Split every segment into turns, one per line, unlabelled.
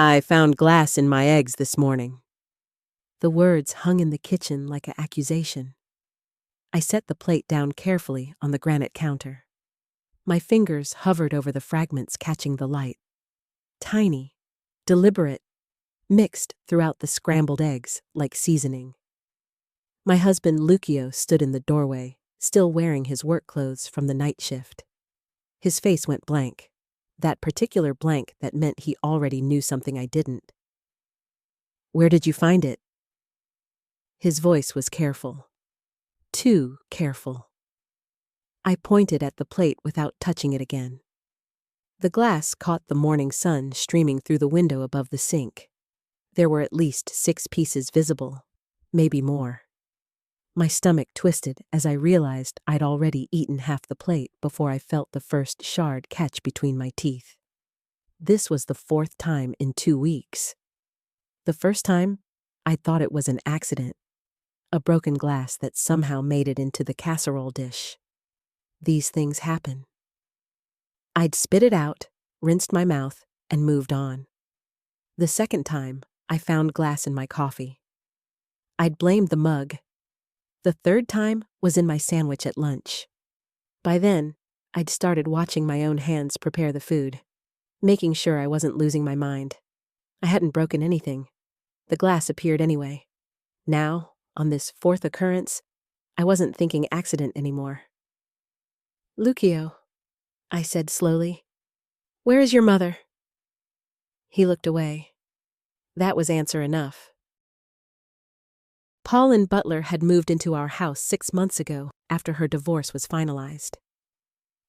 I found glass in my eggs this morning. The words hung in the kitchen like an accusation. I set the plate down carefully on the granite counter. My fingers hovered over the fragments catching the light. Tiny, deliberate, mixed throughout the scrambled eggs like seasoning. My husband Lucio stood in the doorway, still wearing his work clothes from the night shift. His face went blank, that particular blank that meant he already knew something I didn't. "Where did you find it?" His voice was careful. Too careful. I pointed at the plate without touching it again. The glass caught the morning sun streaming through the window above the sink. There were at least 6 pieces visible, maybe more. My stomach twisted as I realized I'd already eaten half the plate before I felt the first shard catch between my teeth. This was the 4th time in 2 weeks. The first time, I thought it was an accident, a broken glass that somehow made it into the casserole dish. These things happen. I'd spit it out, rinsed my mouth, and moved on. The second time, I found glass in my coffee. I'd blamed the mug. The third time was in my sandwich at lunch. By then, I'd started watching my own hands prepare the food, making sure I wasn't losing my mind. I hadn't broken anything. The glass appeared anyway. Now, on this 4th occurrence, I wasn't thinking accident anymore. "Lucio," I said slowly, "where is your mother?" He looked away. That was answer enough. Pauline Butler had moved into our house 6 months ago after her divorce was finalized.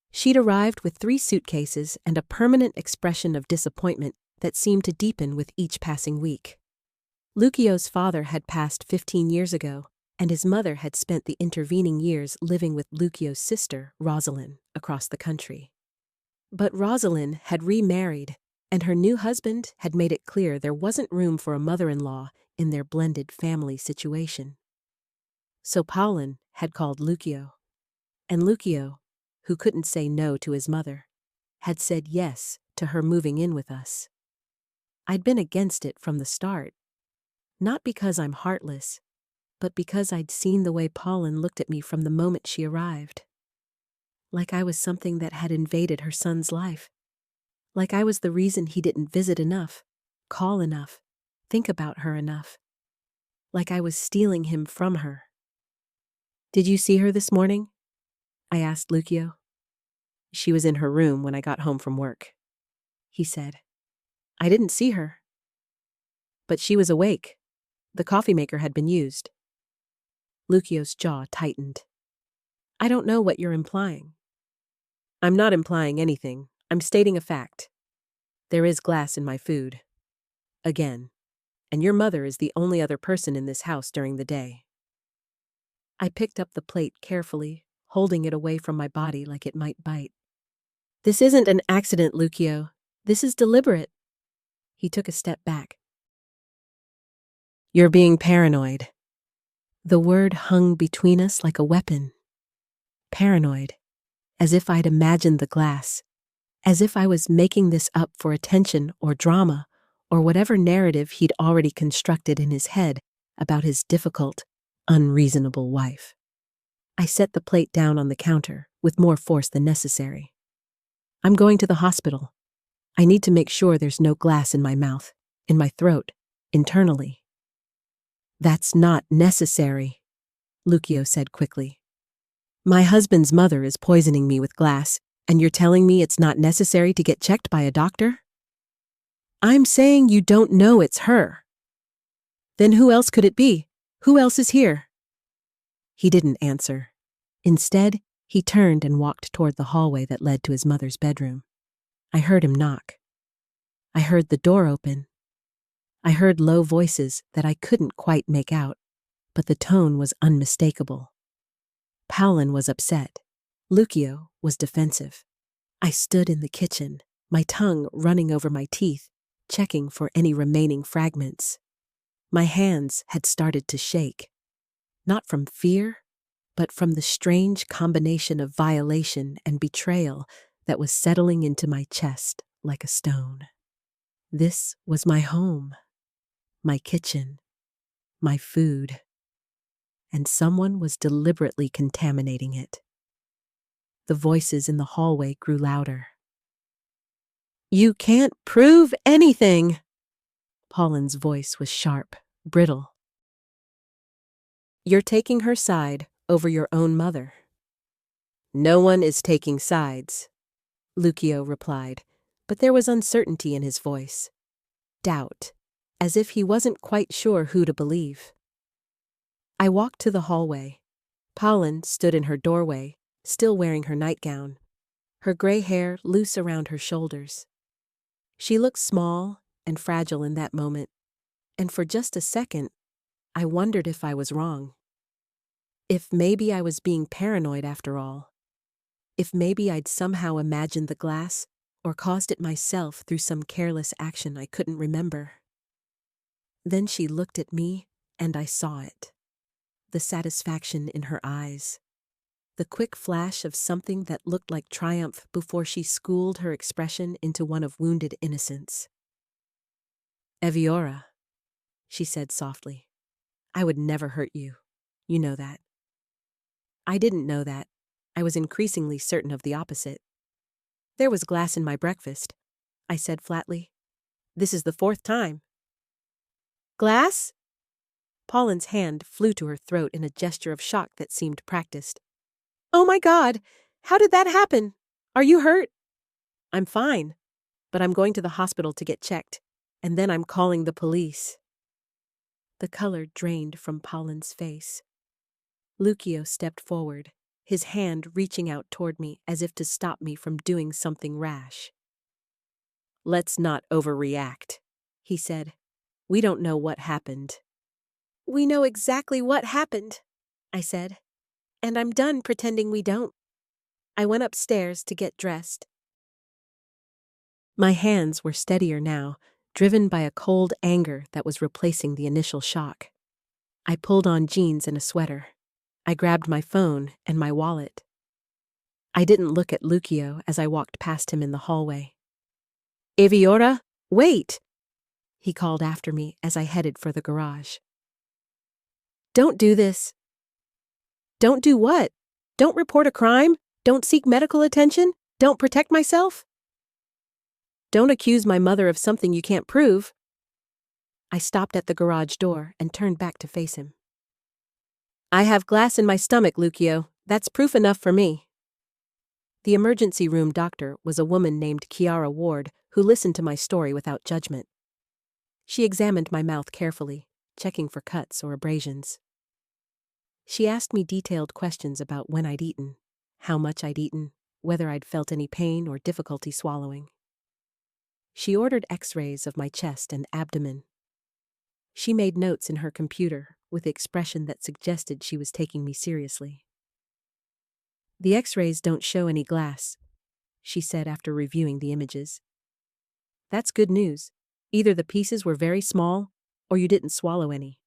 She'd arrived with 3 suitcases and a permanent expression of disappointment that seemed to deepen with each passing week. Lucio's father had passed 15 years ago, and his mother had spent the intervening years living with Lucio's sister, Rosalind, across the country. But Rosalind had remarried, and her new husband had made it clear there wasn't room for a mother-in-law in their blended family situation. So Pauline had called Lucio, and Lucio, who couldn't say no to his mother, had said yes to her moving in with us. I'd been against it from the start, not because I'm heartless, but because I'd seen the way Pauline looked at me from the moment she arrived. Like I was something that had invaded her son's life. Like I was the reason he didn't visit enough, call enough, think about her enough. Like I was stealing him from her. "Did you see her this morning?" I asked Lucio. "She was in her room when I got home from work," he said. "I didn't see her." "But she was awake. The coffee maker had been used." Lucio's jaw tightened. "I don't know what you're implying." "I'm not implying anything. I'm stating a fact. There is glass in my food. Again. And your mother is the only other person in this house during the day." I picked up the plate carefully, holding it away from my body like it might bite. "This isn't an accident, Lucio. This is deliberate." He took a step back. "You're being paranoid." The word hung between us like a weapon. Paranoid. As if I'd imagined the glass. As if I was making this up for attention or drama, or whatever narrative he'd already constructed in his head about his difficult, unreasonable wife. I set the plate down on the counter with more force than necessary. "I'm going to the hospital. I need to make sure there's no glass in my mouth, in my throat, internally." "That's not necessary," Lucio said quickly. "My husband's mother is poisoning me with glass, and you're telling me it's not necessary to get checked by a doctor?" "I'm saying you don't know it's her." "Then who else could it be? Who else is here?" He didn't answer. Instead, he turned and walked toward the hallway that led to his mother's bedroom. I heard him knock. I heard the door open. I heard low voices that I couldn't quite make out, but the tone was unmistakable. Pauline was upset. Lucio was defensive. I stood in the kitchen, my tongue running over my teeth, checking for any remaining fragments. My hands had started to shake, not from fear, but from the strange combination of violation and betrayal that was settling into my chest like a stone. This was my home, my kitchen, my food, and someone was deliberately contaminating it. The voices in the hallway grew louder. "You can't prove anything!" Pauline's voice was sharp, brittle. "You're taking her side over your own mother." "No one is taking sides," Lucio replied, but there was uncertainty in his voice. Doubt, as if he wasn't quite sure who to believe. I walked to the hallway. Pauline stood in her doorway, still wearing her nightgown, her gray hair loose around her shoulders. She looked small and fragile in that moment, and for just a second, I wondered if I was wrong. If maybe I was being paranoid after all. If maybe I'd somehow imagined the glass or caused it myself through some careless action I couldn't remember. Then she looked at me, and I saw it. The satisfaction in her eyes. The quick flash of something that looked like triumph before she schooled her expression into one of wounded innocence. "Eviora," she said softly, "I would never hurt you. You know that." I didn't know that. I was increasingly certain of the opposite. "There was glass in my breakfast," I said flatly. "This is the 4th time." "Glass?" Pauline's hand flew to her throat in a gesture of shock that seemed practiced. "Oh my God! How did that happen? Are you hurt?" "I'm fine, but I'm going to the hospital to get checked, and then I'm calling the police." The color drained from Pauline's face. Lucio stepped forward, his hand reaching out toward me as if to stop me from doing something rash. "Let's not overreact," he said. "We don't know what happened." "We know exactly what happened," I said, "and I'm done pretending we don't." I went upstairs to get dressed. My hands were steadier now, driven by a cold anger that was replacing the initial shock. I pulled on jeans and a sweater. I grabbed my phone and my wallet. I didn't look at Lucio as I walked past him in the hallway. "Eviora, wait!" he called after me as I headed for the garage. "Don't do this." "Don't do what? Don't report a crime? Don't seek medical attention? Don't protect myself?" "Don't accuse my mother of something you can't prove." I stopped at the garage door and turned back to face him. "I have glass in my stomach, Lucio. That's proof enough for me." The emergency room doctor was a woman named Kiara Ward who listened to my story without judgment. She examined my mouth carefully, checking for cuts or abrasions. She asked me detailed questions about when I'd eaten, how much I'd eaten, whether I'd felt any pain or difficulty swallowing. She ordered x-rays of my chest and abdomen. She made notes in her computer with the expression that suggested she was taking me seriously. "The x-rays don't show any glass," she said after reviewing the images. "That's good news. Either the pieces were very small or you didn't swallow any.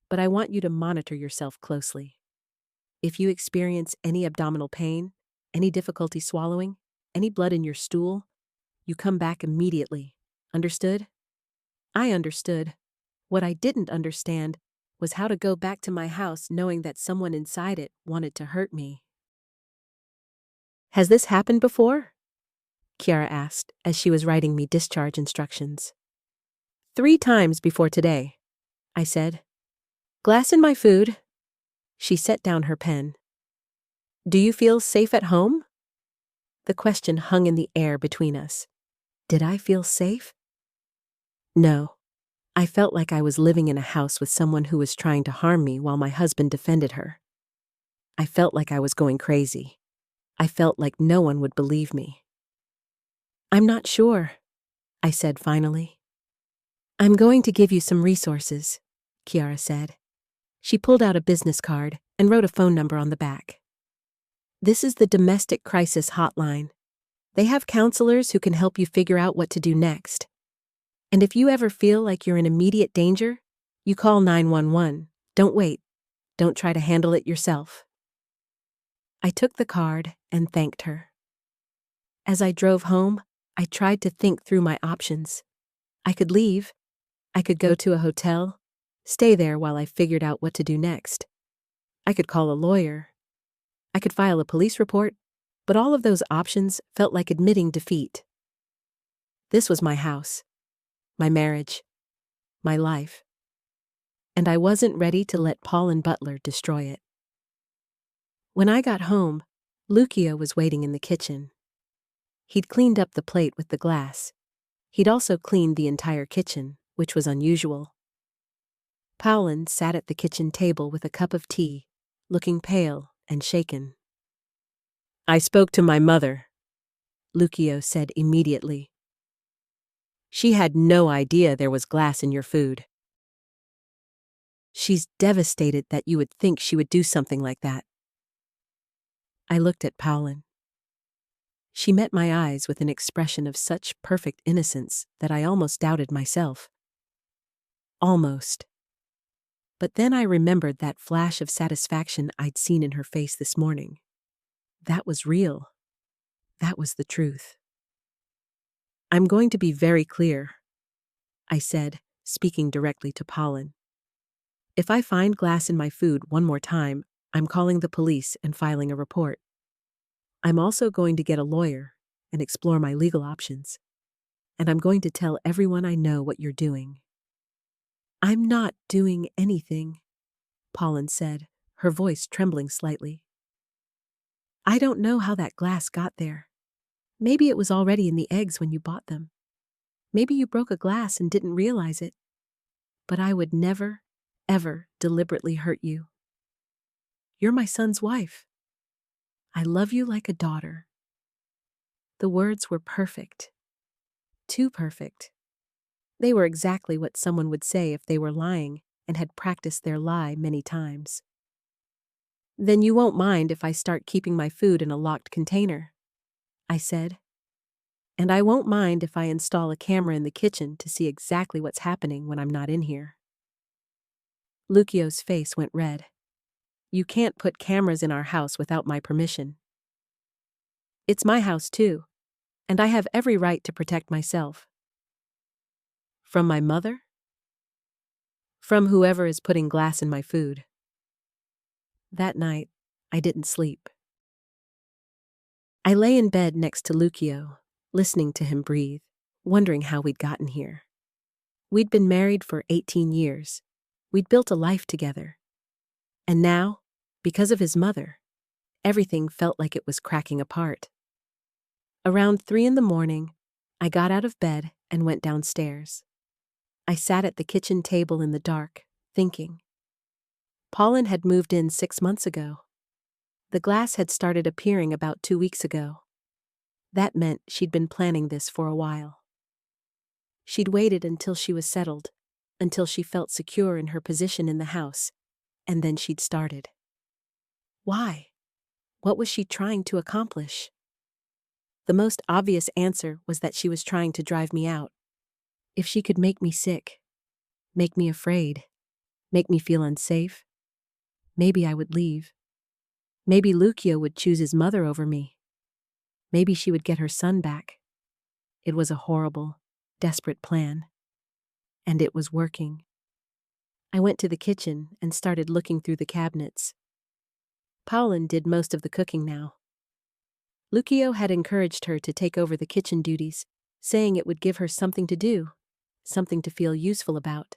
But I want you to monitor yourself closely. If you experience any abdominal pain, any difficulty swallowing, any blood in your stool, you come back immediately. Understood?" I understood. What I didn't understand was how to go back to my house knowing that someone inside it wanted to hurt me. "Has this happened before?" Kiara asked as she was writing me discharge instructions. "3 times before today," I said. "Glass in my food." She set down her pen. "Do you feel safe at home?" The question hung in the air between us. Did I feel safe? No. I felt like I was living in a house with someone who was trying to harm me while my husband defended her. I felt like I was going crazy. I felt like no one would believe me. "I'm not sure," I said finally. "I'm going to give you some resources," Kiara said. She pulled out a business card and wrote a phone number on the back. "This is the Domestic Crisis Hotline. They have counselors who can help you figure out what to do next. And if you ever feel like you're in immediate danger, you call 911. Don't wait. Don't try to handle it yourself." I took the card and thanked her. As I drove home, I tried to think through my options. I could leave. I could go to a hotel, stay there while I figured out what to do next. I could call a lawyer. I could file a police report, but all of those options felt like admitting defeat. This was my house, my marriage, my life, and I wasn't ready to let Paul and Butler destroy it. When I got home, Lucio was waiting in the kitchen. He'd cleaned up the plate with the glass. He'd also cleaned the entire kitchen, which was unusual. Paulin sat at the kitchen table with a cup of tea, looking pale and shaken. "I spoke to my mother," Lucio said immediately. "She had no idea there was glass in your food. She's devastated that you would think she would do something like that." I looked at Paulin. She met my eyes with an expression of such perfect innocence that I almost doubted myself. Almost. But then I remembered that flash of satisfaction I'd seen in her face this morning. That was real. That was the truth. "I'm going to be very clear," I said, speaking directly to Paulin. "If I find glass in my food one more time, I'm calling the police and filing a report. I'm also going to get a lawyer and explore my legal options. And I'm going to tell everyone I know what you're doing." "I'm not doing anything," Paulin said, her voice trembling slightly. "I don't know how that glass got there. Maybe it was already in the eggs when you bought them. Maybe you broke a glass and didn't realize it. But I would never, ever deliberately hurt you. You're my son's wife. I love you like a daughter." The words were perfect. Too perfect. They were exactly what someone would say if they were lying and had practiced their lie many times. "Then you won't mind if I start keeping my food in a locked container," I said. "And I won't mind if I install a camera in the kitchen to see exactly what's happening when I'm not in here." Lucio's face went red. "You can't put cameras in our house without my permission." "It's my house too, and I have every right to protect myself." "From my mother?" "From whoever is putting glass in my food." That night, I didn't sleep. I lay in bed next to Lucio, listening to him breathe, wondering how we'd gotten here. We'd been married for 18 years. We'd built a life together. And now, because of his mother, everything felt like it was cracking apart. Around 3 a.m, I got out of bed and went downstairs. I sat at the kitchen table in the dark, thinking. Paulin had moved in 6 months ago. The glass had started appearing about 2 weeks ago. That meant she'd been planning this for a while. She'd waited until she was settled, until she felt secure in her position in the house, and then she'd started. Why? What was she trying to accomplish? The most obvious answer was that she was trying to drive me out. If she could make me sick, make me afraid, make me feel unsafe, maybe I would leave. Maybe Lucio would choose his mother over me. Maybe she would get her son back. It was a horrible, desperate plan. And it was working. I went to the kitchen and started looking through the cabinets. Paulin did most of the cooking now. Lucio had encouraged her to take over the kitchen duties, saying it would give her something to do, something to feel useful about.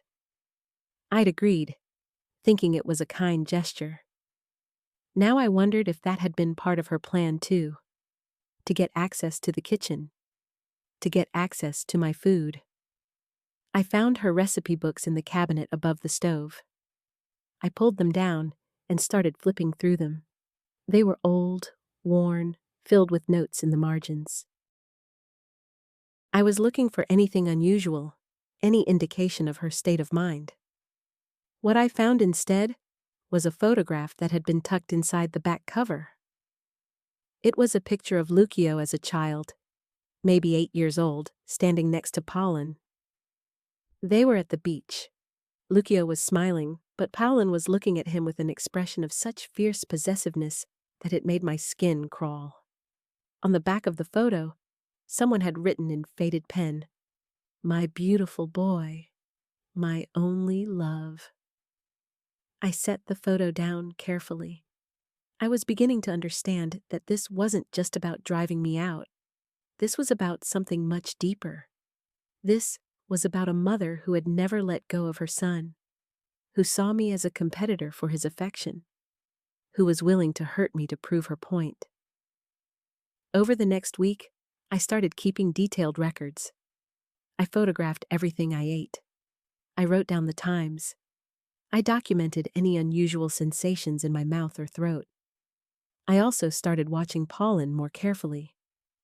I'd agreed, thinking it was a kind gesture. Now I wondered if that had been part of her plan too, to get access to the kitchen, to get access to my food. I found her recipe books in the cabinet above the stove. I pulled them down and started flipping through them. They were old, worn, filled with notes in the margins. I was looking for anything unusual, any indication of her state of mind. What I found instead was a photograph that had been tucked inside the back cover. It was a picture of Lucio as a child, maybe 8 years old, standing next to Paulin. They were at the beach. Lucio was smiling, but Paulin was looking at him with an expression of such fierce possessiveness that it made my skin crawl. On the back of the photo, someone had written in faded pen, My beautiful boy, my only love. I set the photo down carefully. I was beginning to understand that this wasn't just about driving me out. This was about something much deeper. This was about a mother who had never let go of her son, who saw me as a competitor for his affection, who was willing to hurt me to prove her point. Over the next week, I started keeping detailed records. I photographed everything I ate. I wrote down the times. I documented any unusual sensations in my mouth or throat. I also started watching Pauline more carefully.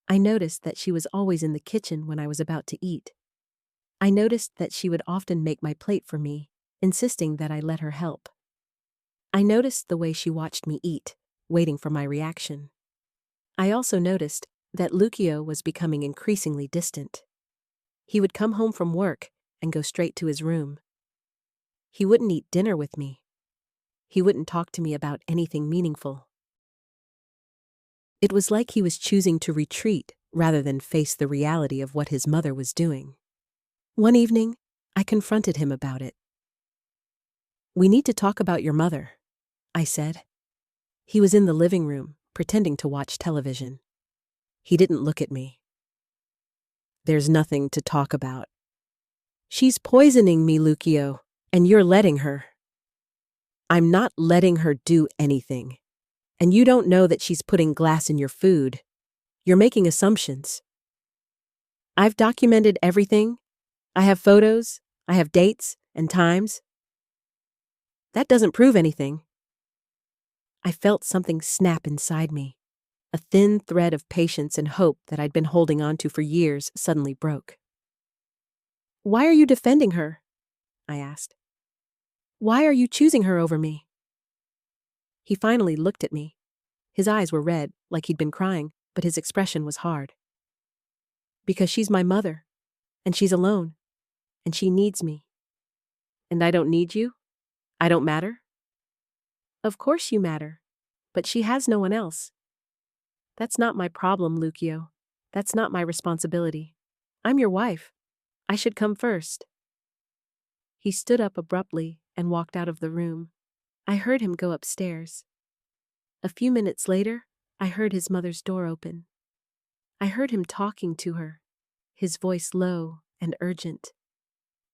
I noticed that she was always in the kitchen when I was about to eat. I noticed that she would often make my plate for me, insisting that I let her help. I noticed the way she watched me eat, waiting for my reaction. I also noticed that Lucio was becoming increasingly distant. He would come home from work and go straight to his room. He wouldn't eat dinner with me. He wouldn't talk to me about anything meaningful. It was like he was choosing to retreat rather than face the reality of what his mother was doing. One evening, I confronted him about it. "We need to talk about your mother," I said. He was in the living room, pretending to watch television. He didn't look at me. "There's nothing to talk about. She's poisoning me, Lucio, and you're letting her." "I'm not letting her do anything. And you don't know that she's putting glass in your food. You're making assumptions." "I've documented everything. I have photos, I have dates and times." "That doesn't prove anything." I felt something snap inside me. A thin thread of patience and hope that I'd been holding on to for years suddenly broke. "Why are you defending her?" I asked. "Why are you choosing her over me?" He finally looked at me. His eyes were red, like he'd been crying, but his expression was hard. "Because she's my mother, and she's alone, and she needs me." "And I don't need you? I don't matter?" "Of course you matter, but she has no one else." "That's not my problem, Lucio. That's not my responsibility. I'm your wife. I should come first." He stood up abruptly and walked out of the room. I heard him go upstairs. A few minutes later, I heard his mother's door open. I heard him talking to her, his voice low and urgent.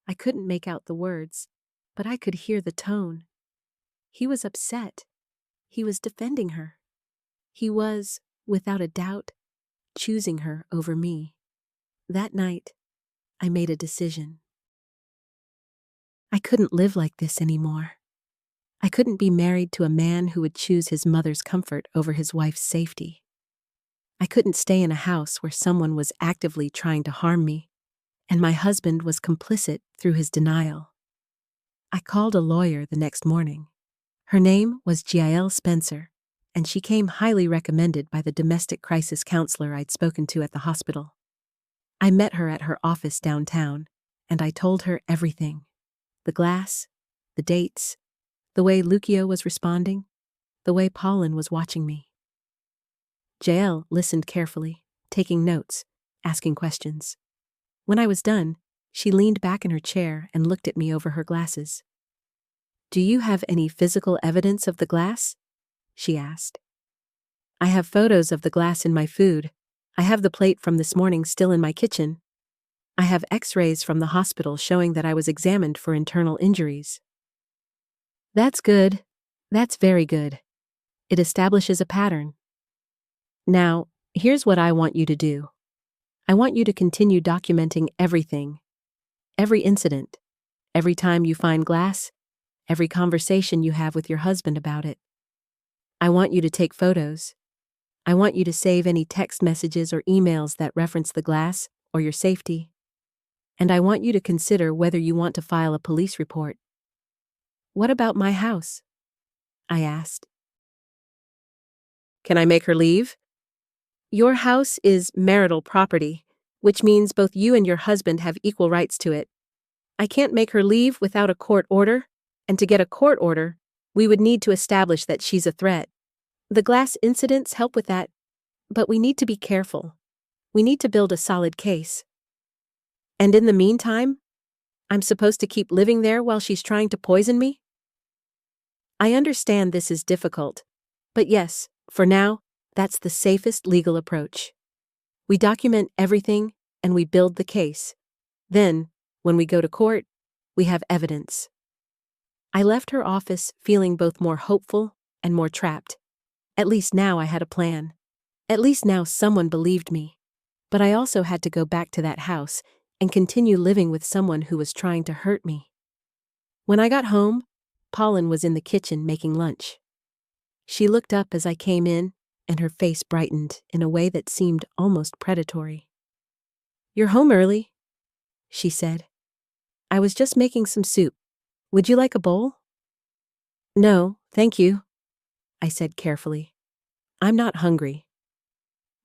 I couldn't make out the words, but I could hear the tone. He was upset. He was defending her. He was, without a doubt, choosing her over me. That night, I made a decision. I couldn't live like this anymore. I couldn't be married to a man who would choose his mother's comfort over his wife's safety. I couldn't stay in a house where someone was actively trying to harm me, and my husband was complicit through his denial. I called a lawyer the next morning. Her name was Jael Spencer, and she came highly recommended by the domestic crisis counselor I'd spoken to at the hospital. I met her at her office downtown, and I told her everything. The glass, the dates, the way Lucio was responding, the way Pauline was watching me. Jael listened carefully, taking notes, asking questions. When I was done, she leaned back in her chair and looked at me over her glasses. "Do you have any physical evidence of the glass?" she asked. "I have photos of the glass in my food. I have the plate from this morning still in my kitchen. I have X-rays from the hospital showing that I was examined for internal injuries." "That's good. That's very good. It establishes a pattern. Now, here's what I want you to do. I want you to continue documenting everything, every incident, every time you find glass, every conversation you have with your husband about it. I want you to take photos. I want you to save any text messages or emails that reference the glass or your safety. And I want you to consider whether you want to file a police report." "What about my house?" I asked. "Can I make her leave?" "Your house is marital property, which means both you and your husband have equal rights to it. I can't make her leave without a court order, and to get a court order, we would need to establish that she's a threat. The glass incidents help with that, but we need to be careful. We need to build a solid case." And in the meantime, I'm supposed to keep living there while she's trying to poison me? I understand this is difficult, but yes, for now, that's the safest legal approach. We document everything and we build the case. Then, when we go to court, we have evidence. I left her office feeling both more hopeful and more trapped. At least now I had a plan. At least now someone believed me. But I also had to go back to that house and continue living with someone who was trying to hurt me. When I got home, Pauline was in the kitchen making lunch. She looked up as I came in, and her face brightened in a way that seemed almost predatory. "You're home early," she said. "I was just making some soup. Would you like a bowl?" "No, thank you," I said carefully. "I'm not hungry."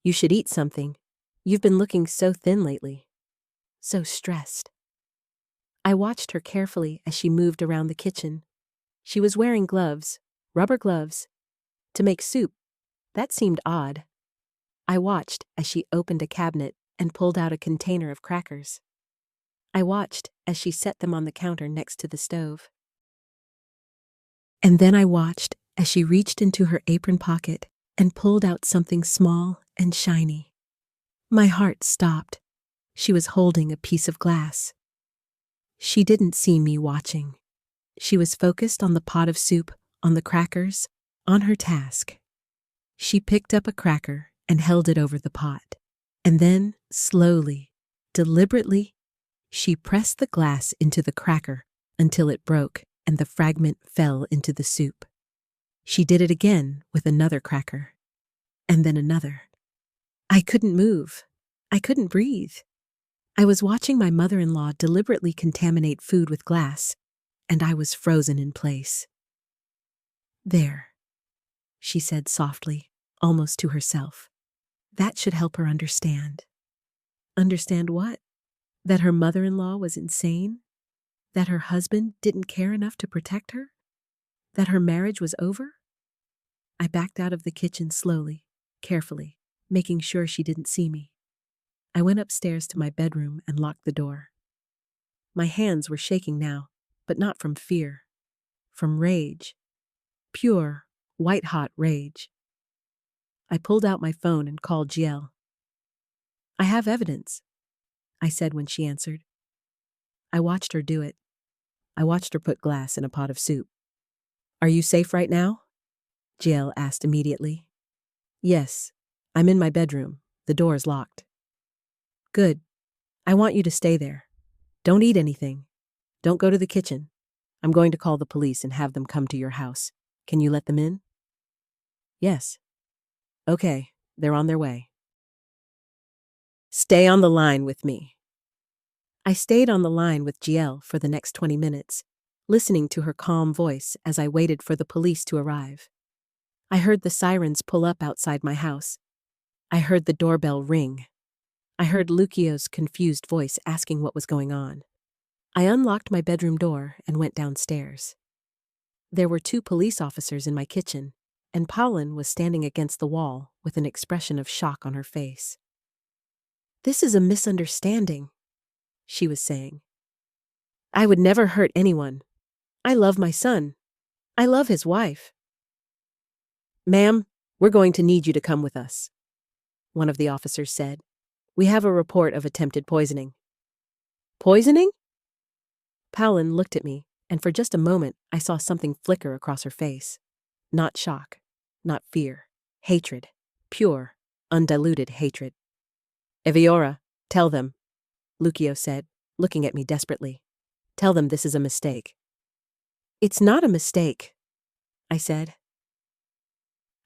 "You should eat something. You've been looking so thin lately. So stressed." I watched her carefully as she moved around the kitchen. She was wearing gloves, rubber gloves. To make soup, that seemed odd. I watched as she opened a cabinet and pulled out a container of crackers. I watched as she set them on the counter next to the stove. And then I watched as she reached into her apron pocket and pulled out something small and shiny. My heart stopped. She was holding a piece of glass. She didn't see me watching. She was focused on the pot of soup, on the crackers, on her task. She picked up a cracker and held it over the pot. And then, slowly, deliberately, she pressed the glass into the cracker until it broke and the fragment fell into the soup. She did it again with another cracker, and then another. I couldn't move. I couldn't breathe. I was watching my mother-in-law deliberately contaminate food with glass, and I was frozen in place. "There," she said softly, almost to herself. That should help her understand. Understand what? That her mother-in-law was insane? That her husband didn't care enough to protect her? That her marriage was over? I backed out of the kitchen slowly, carefully, making sure she didn't see me. I went upstairs to my bedroom and locked the door. My hands were shaking now, but not from fear. From rage. Pure, white-hot rage. I pulled out my phone and called Jiel. "I have evidence," I said when she answered. I watched her do it. I watched her put glass in a pot of soup. "Are you safe right now?" Jiel asked immediately. "Yes, I'm in my bedroom. The door's locked." "Good. I want you to stay there. Don't eat anything. Don't go to the kitchen. I'm going to call the police and have them come to your house. Can you let them in?" "Yes." "Okay, they're on their way." "Stay on the line with me." I stayed on the line with Jiel for the next 20 minutes, listening to her calm voice as I waited for the police to arrive. I heard the sirens pull up outside my house. I heard the doorbell ring. I heard Lucio's confused voice asking what was going on. I unlocked my bedroom door and went downstairs. There were 2 police officers in my kitchen, and Pauline was standing against the wall with an expression of shock on her face. "This is a misunderstanding," she was saying. "I would never hurt anyone. I love my son. I love his wife." "Ma'am, we're going to need you to come with us," one of the officers said. "We have a report of attempted poisoning." "Poisoning?" Pauline looked at me, and for just a moment I saw something flicker across her face. Not shock, not fear, hatred, pure, undiluted hatred. "Eviora, tell them," Lucio said, looking at me desperately. "Tell them this is a mistake." "It's not a mistake," I said.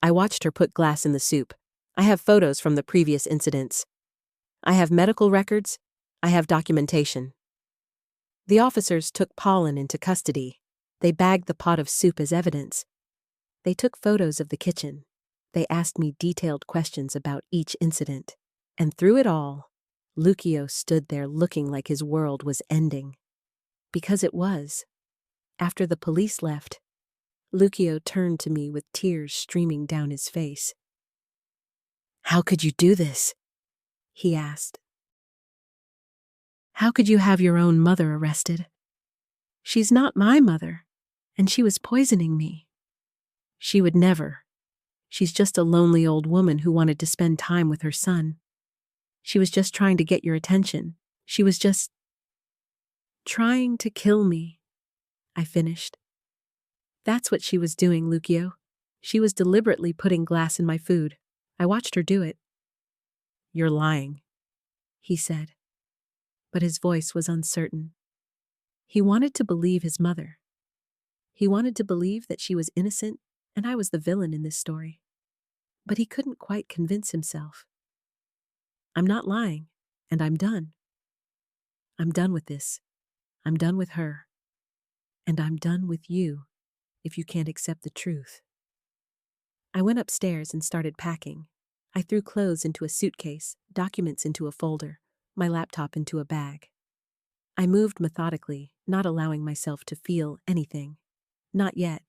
I watched her put glass in the soup. I have photos from the previous incidents. I have medical records. I have documentation. The officers took Pauline into custody. They bagged the pot of soup as evidence. They took photos of the kitchen. They asked me detailed questions about each incident. And through it all, Lucio stood there looking like his world was ending. Because it was. After the police left, Lucio turned to me with tears streaming down his face. "How could you do this?" he asked. How could you have your own mother arrested? She's not my mother, and she was poisoning me. She would never. She's just a lonely old woman who wanted to spend time with her son. She was just trying to get your attention. She was just trying to kill me, I finished. That's what she was doing, Lucio. She was deliberately putting glass in my food. I watched her do it. You're lying, he said. But his voice was uncertain. He wanted to believe his mother. He wanted to believe that she was innocent and I was the villain in this story. But he couldn't quite convince himself. I'm not lying, and I'm done. I'm done with this. I'm done with her. And I'm done with you, if you can't accept the truth. I went upstairs and started packing. I threw clothes into a suitcase, documents into a folder, my laptop into a bag. I moved methodically, not allowing myself to feel anything. Not yet.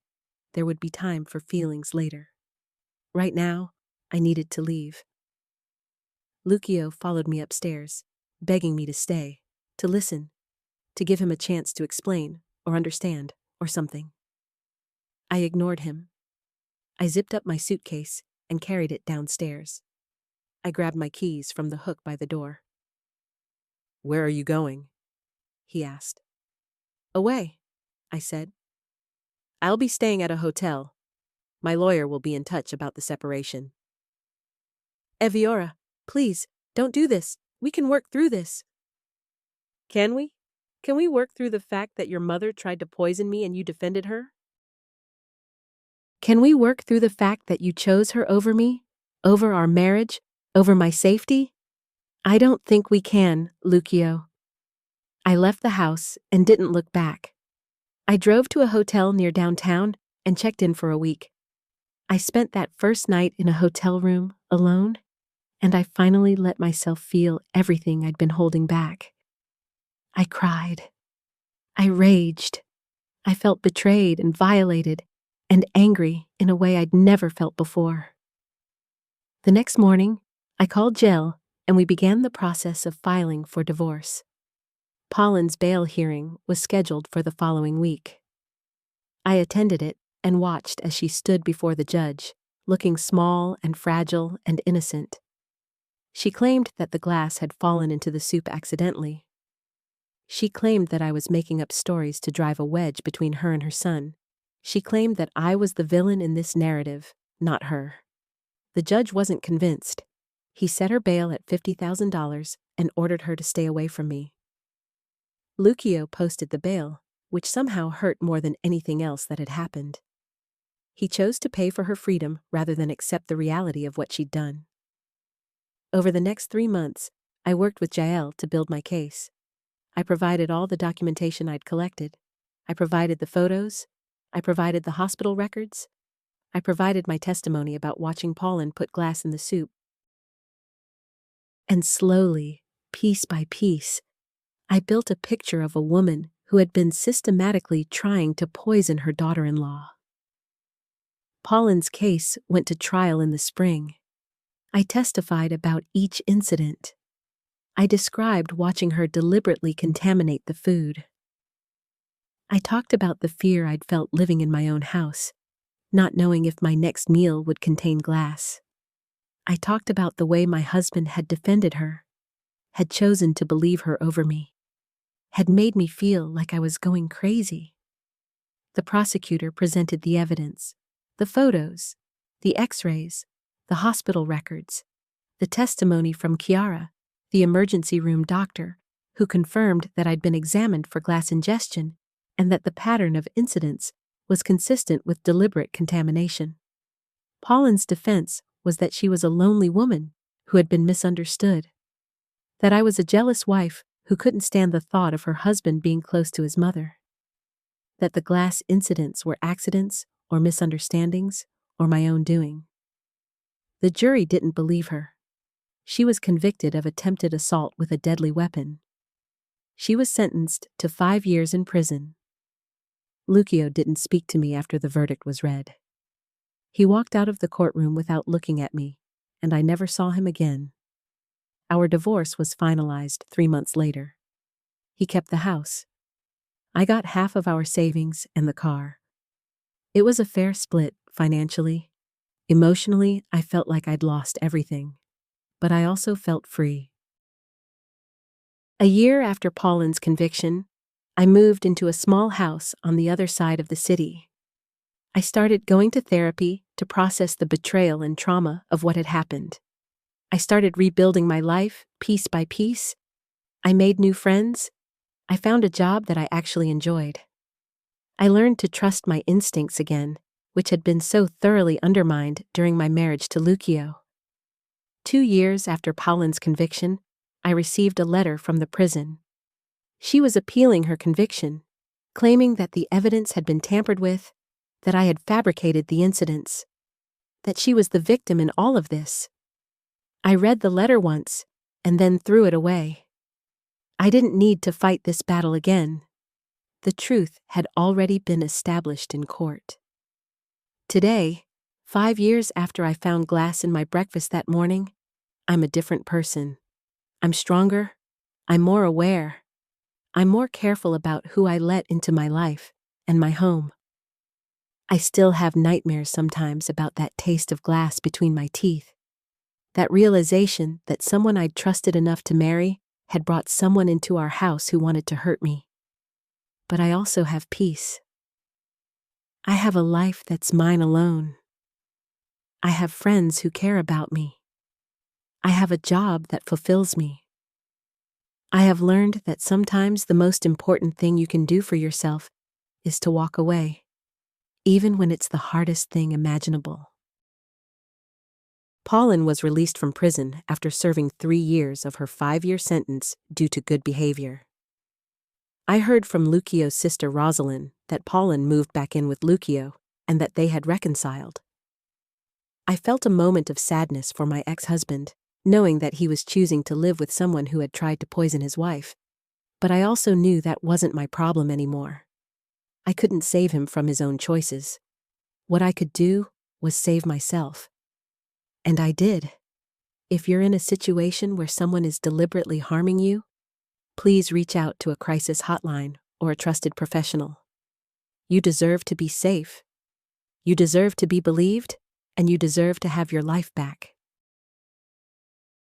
There would be time for feelings later. Right now, I needed to leave. Lucio followed me upstairs, begging me to stay, to listen, to give him a chance to explain, or understand, or something. I ignored him. I zipped up my suitcase and carried it downstairs. I grabbed my keys from the hook by the door. Where are you going? He asked. Away, I said. I'll be staying at a hotel. My lawyer will be in touch about the separation. Eviora, please, don't do this. We can work through this. Can we? Can we work through the fact that your mother tried to poison me and you defended her? Can we work through the fact that you chose her over me, over our marriage, over my safety? I don't think we can, Lucio. I left the house and didn't look back. I drove to a hotel near downtown and checked in for a week. I spent that first night in a hotel room alone, and I finally let myself feel everything I'd been holding back. I cried. I raged. I felt betrayed and violated and angry in a way I'd never felt before. The next morning, I called Jill and we began the process of filing for divorce. Pauline's bail hearing was scheduled for the following week. I attended it and watched as she stood before the judge, looking small and fragile and innocent. She claimed that the glass had fallen into the soup accidentally. She claimed that I was making up stories to drive a wedge between her and her son. She claimed that I was the villain in this narrative, not her. The judge wasn't convinced. He set her bail at $50,000 and ordered her to stay away from me. Lucio posted the bail, which somehow hurt more than anything else that had happened. He chose to pay for her freedom rather than accept the reality of what she'd done. Over the next 3 months, I worked with Jael to build my case. I provided all the documentation I'd collected. I provided the photos. I provided the hospital records. I provided my testimony about watching Pauline put glass in the soup. And slowly, piece by piece, I built a picture of a woman who had been systematically trying to poison her daughter-in-law. Pauline's case went to trial in the spring. I testified about each incident. I described watching her deliberately contaminate the food. I talked about the fear I'd felt living in my own house, not knowing if my next meal would contain glass. I talked about the way my husband had defended her, had chosen to believe her over me, had made me feel like I was going crazy. The prosecutor presented the evidence, the photos, the x-rays, the hospital records, the testimony from Chiara, the emergency room doctor, who confirmed that I'd been examined for glass ingestion and that the pattern of incidents was consistent with deliberate contamination. Pauline's defense was that she was a lonely woman who had been misunderstood, that I was a jealous wife who couldn't stand the thought of her husband being close to his mother, that the glass incidents were accidents or misunderstandings or my own doing. The jury didn't believe her. She was convicted of attempted assault with a deadly weapon. She was sentenced to 5 years in prison. Lucio didn't speak to me after the verdict was read. He walked out of the courtroom without looking at me, and I never saw him again. Our divorce was finalized 3 months later. He kept the house. I got half of our savings and the car. It was a fair split, financially. Emotionally, I felt like I'd lost everything. But I also felt free. A year after Pauline's conviction, I moved into a small house on the other side of the city. I started going to therapy to process the betrayal and trauma of what had happened. I started rebuilding my life, piece by piece. I made new friends. I found a job that I actually enjoyed. I learned to trust my instincts again, which had been so thoroughly undermined during my marriage to Lucio. 2 years after Pauline's conviction, I received a letter from the prison. She was appealing her conviction, claiming that the evidence had been tampered with, that I had fabricated the incidents, that she was the victim in all of this. I read the letter once, and then threw it away. I didn't need to fight this battle again. The truth had already been established in court. Today, 5 years after I found glass in my breakfast that morning, I'm a different person. I'm stronger. I'm more aware. I'm more careful about who I let into my life and my home. I still have nightmares sometimes about that taste of glass between my teeth. That realization that someone I'd trusted enough to marry had brought someone into our house who wanted to hurt me. But I also have peace. I have a life that's mine alone. I have friends who care about me. I have a job that fulfills me. I have learned that sometimes the most important thing you can do for yourself is to walk away, even when it's the hardest thing imaginable. Pauline was released from prison after serving 3 years of her 5-year sentence due to good behavior. I heard from Lucio's sister Rosalind that Pauline moved back in with Lucio and that they had reconciled. I felt a moment of sadness for my ex-husband, knowing that he was choosing to live with someone who had tried to poison his wife. But I also knew that wasn't my problem anymore. I couldn't save him from his own choices. What I could do was save myself. And I did. If you're in a situation where someone is deliberately harming you, please reach out to a crisis hotline or a trusted professional. You deserve to be safe. You deserve to be believed, and you deserve to have your life back.